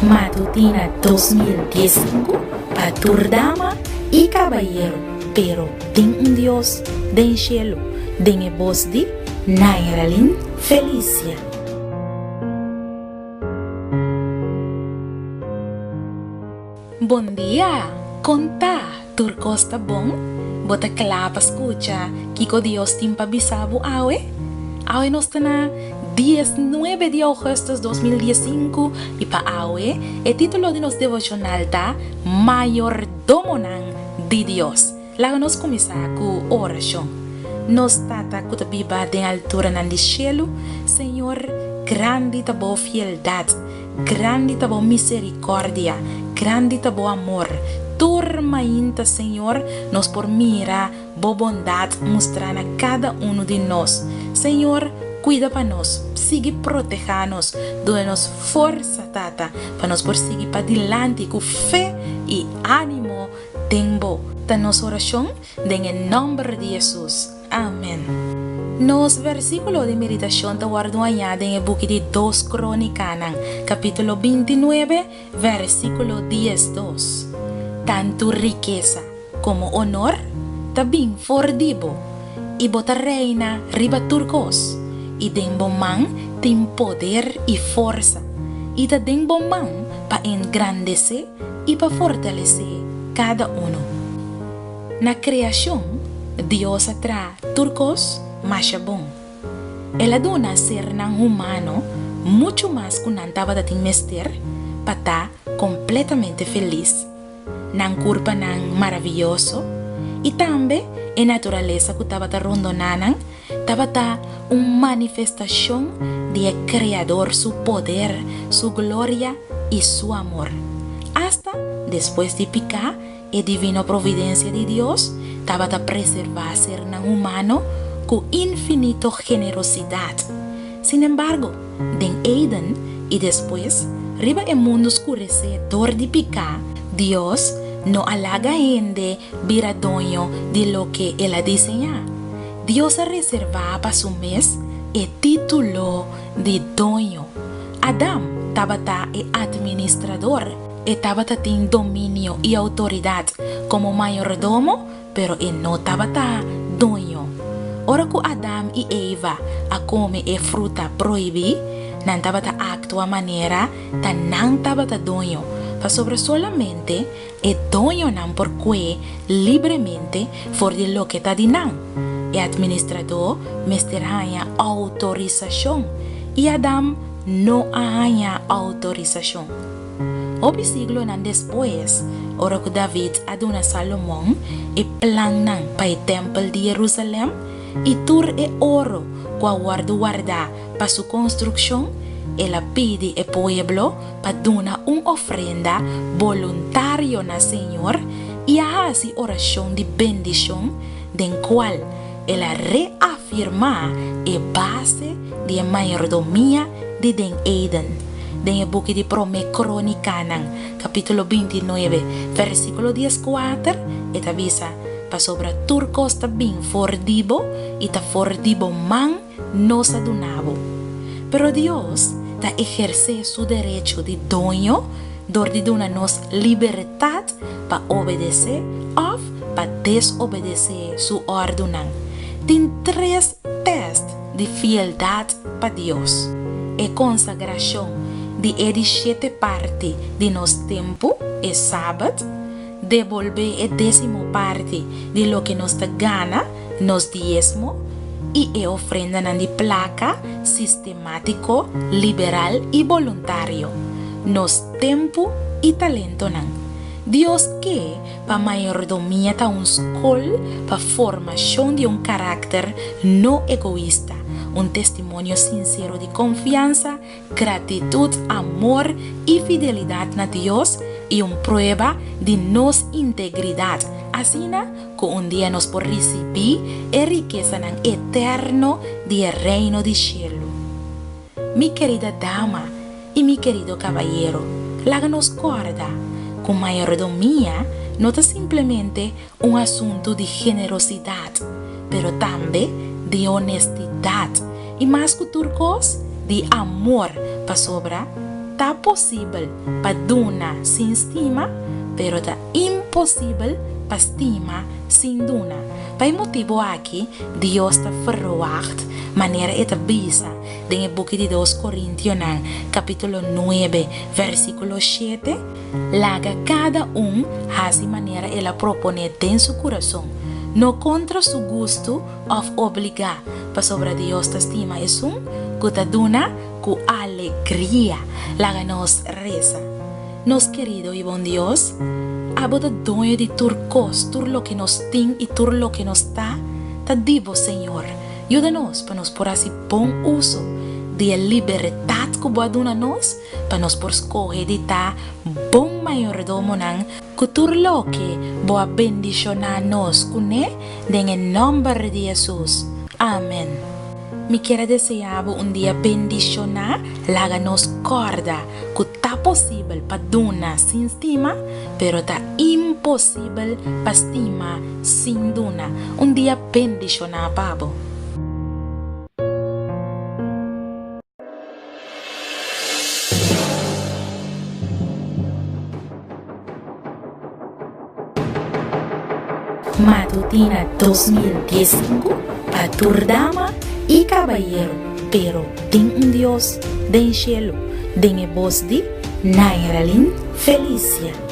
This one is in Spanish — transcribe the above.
Matutina 2015 para Turdama y Caballero, pero ten un Dios den cielo, den e voz de Nairalin Felicia. Bom dia, conta, turcosta bom, bota clapa escucha, Kiko Dios timpa bisabu awe? Awe nos na 19 de agosto de 2015 y pa awe, el título de nos devocional ta Mayordomo de Dios. Laga nos comenzar con oración. Nos tata kuta biba de altura nan di cielo, Señor, grande tabo fieldad, grande tabo misericordia, grande tabo amor. Turma inta, Senhor, nos por mira, bo bondade mostrar a cada um de nós. Senhor, cuida para nós, sigue proteja-nos, doe-nos força, tata, para nós por seguir para adiante com fé e ânimo. Tempo, da nossa oração, em nome de Jesus. Amém. Nos versículos de meditação da guardo añade en el book de 2 Crónicas, capítulo 29, versículo 10-2. Tanto riqueza como honor, también fordibo, y bota reina riba turcos, y den bomán tem poder y fuerza, y da den bomán pa engrandecer y pa fortalecer cada uno. Na creación, Dios atrae turcos más bom. Ela dona ser nan humano mucho más que nantaba da tin mester pa ta completamente feliz. Nan curpa nan maravilloso y también en naturaleza que estaba ta rondonanan estaba ta manifestación de creador, su poder, su gloria y su amor. Hasta después de picar e divina providencia de Dios estaba ta preservar ser nan humano con infinito generosidad. Sin embargo, den Eden y después, riba el mundo oscurecedor de picar, Dios no halaga gente vira dueño de lo que él ha diseñado. Dios ha reservado para su mes el título de dueño. Adán estaba el administrador, estaba en dominio y autoridad como mayordomo, pero él no estaba dueño. Ora que Adán y Eva a comer e fruta proibida, não estava a actuar maneira que não estava dueño, mas sobre solamente é dueño não porque livremente for de lo que está de não. E administrador mestre autorização e Adão não há autorização. O siglo não depois, ora que David aduna Salomão e plan para o templo de Jerusalém e tur e oro que guarda para su construcción, ela pide al pueblo para donar una ofrenda voluntario na Señor y hace oración de bendición, den cual ela reafirma la base de mayordomía de den Eden. Den el book de Prome Cronicanan, capítulo 29, versículo 14, esta avisa para sobre turcos también fordibo y ta fordibo man nos adunabo. Pero Dios ta ejerce su derecho de dueño, donde dona-nos libertad para obedecer o para desobedecer su orden. Tiene 3 tests de fieldad para Dios. E consagración de 7 parte de nos tiempo, es sábado, devolver el 10ª parte de lo que nos da gana, nos diezmo, y ofrenda de placa, sistemático, liberal y voluntario, nos tiempo y talento. Dios que para mayordomía ta un escuela para formación de un carácter no egoísta, un testimonio sincero de confianza, gratitud, amor y fidelidad a Dios y una prueba de nos integridad. Así que un día nos por recibir riqueza eterno del reino de cielo. Mi querida dama y mi querido caballero, láganos guarda, con mayordomía no es simplemente un asunto de generosidad, pero también de honestidad y más que turcos, de amor para sobra tá possível para duna sin estima, pero tá impossível para estima sin duna. Pai motivo aqui, Deus está verwacht, maneira eta bisa, en el book de 2 Corintios, capítulo 9, versículo 7, laga cada así manera ela propone en su corazón, no contra su gusto o obligar, para sobre Dios te estima es que te dona con alegría, laga nos reza. Nos querido y bon Dios, abo de doño de turcos, tur lo que nos ting y tur lo que nos da, te digo Señor, ayúdanos para nos por así buen uso de la libertad que va a nos, para nos por escoger de ta bon mayordomo nan, que tur lo que va a bendicionarnos con él, en el nombre de Jesús. Amén. Me quiero desear un día bendicionar, láganos corda, que está posible para duna sin estima, pero está imposible para estima sin duna. Un día bendicionar, pavo. Matutina 2015 para Turdama y caballero, pero ten un Dios del cielo, den voz de Nairalin Felicia.